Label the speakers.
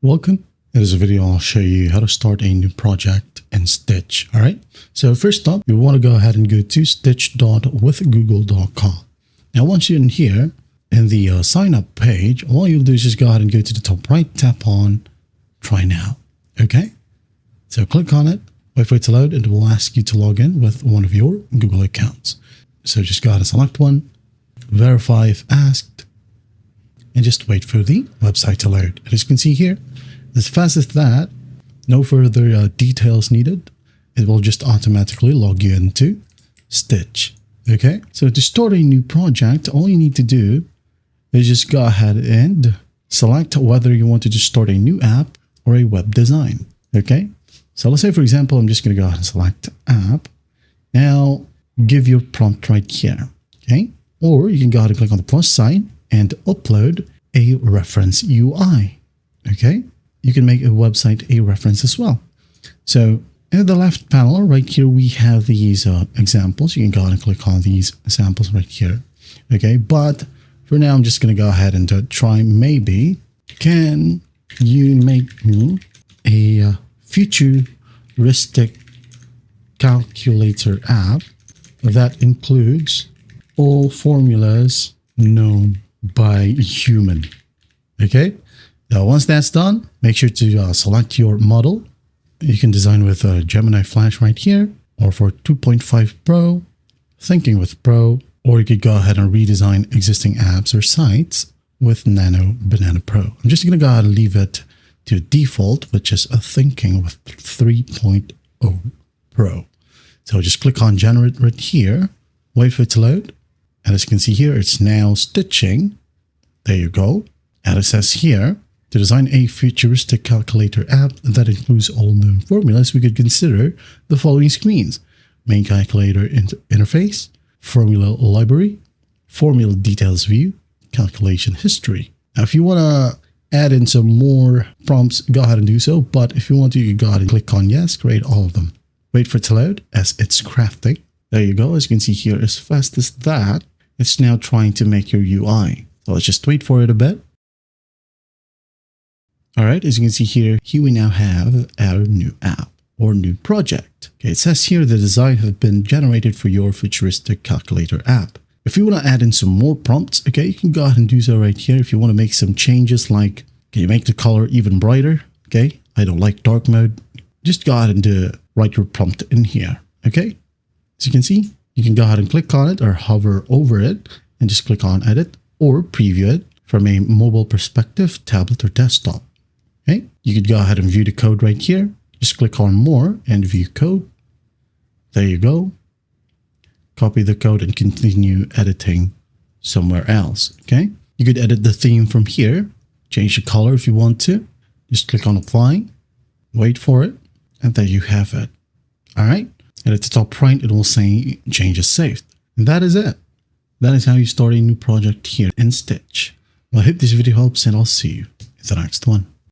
Speaker 1: Welcome. In this video, I'll show you how to start a new project in Stitch. All right. So first up, you want to go ahead and go to stitch.withgoogle.com. Now, once you're in here, in the sign up page, all you'll do is just go ahead and go to the top right, tap on Try Now. Okay. So click on it, wait for it to load, and it will ask you to log in with one of your Google accounts. So just go ahead and select one, verify if asked, and just wait for the website to load. As you can see here, as fast as that, no further details needed. It will just automatically log you into Stitch. Okay, so to start a new project, all you need to do is just go ahead and select whether you want to just start a new app or a web design. Okay, so let's say, for example, I'm just going to go ahead and select app. Now, give your prompt right here. Okay, or you can go ahead and click on the plus sign and upload a reference UI. Okay. You can make a website a reference as well. So in the left panel right here, we have these examples. You can go ahead and click on these samples right here. Okay, but for now, I'm just going to go ahead and try maybe, can you make me a futuristic calculator app that includes all formulas known by human? Okay. Now, once that's done, make sure to select your model. You can design with Gemini Flash right here, or for 2.5 Pro, Thinking with Pro, or you could go ahead and redesign existing apps or sites with Nano Banana Pro. I'm just going to go ahead and leave it to default, which is a Thinking with 3.0 Pro. So just click on Generate right here, wait for it to load. And as you can see here, it's now stitching. There you go. And it says here, to design a futuristic calculator app that includes all known formulas, we could consider the following screens: main calculator interface, formula library, formula details view, calculation history. Now, if you want to add in some more prompts, go ahead and do so. But if you want to, you can go ahead and click on yes, create all of them. Wait for it to load as it's crafting. There you go. As you can see here, as fast as that, it's now trying to make your UI. So let's just wait for it a bit. All right, as you can see here, we now have our new app or new project. Okay, it says here the design has been generated for your futuristic calculator app. If you want to add in some more prompts, okay, you can go ahead and do so right here. If you want to make some changes, like, can you make the color even brighter? Okay, I don't like dark mode. Just go ahead and write your prompt in here. Okay, as you can see, you can go ahead and click on it or hover over it and just click on edit or preview it from a mobile perspective, tablet or desktop. Okay, you could go ahead and view the code right here. Just click on more and view code. There you go. Copy the code and continue editing somewhere else. Okay, you could edit the theme from here. Change the color if you want to. Just click on apply. Wait for it. And there you have it. All right. And at the top right, it will say changes saved. And that is it. That is how you start a new project here in Stitch. Well, I hope this video helps, and I'll see you in the next one.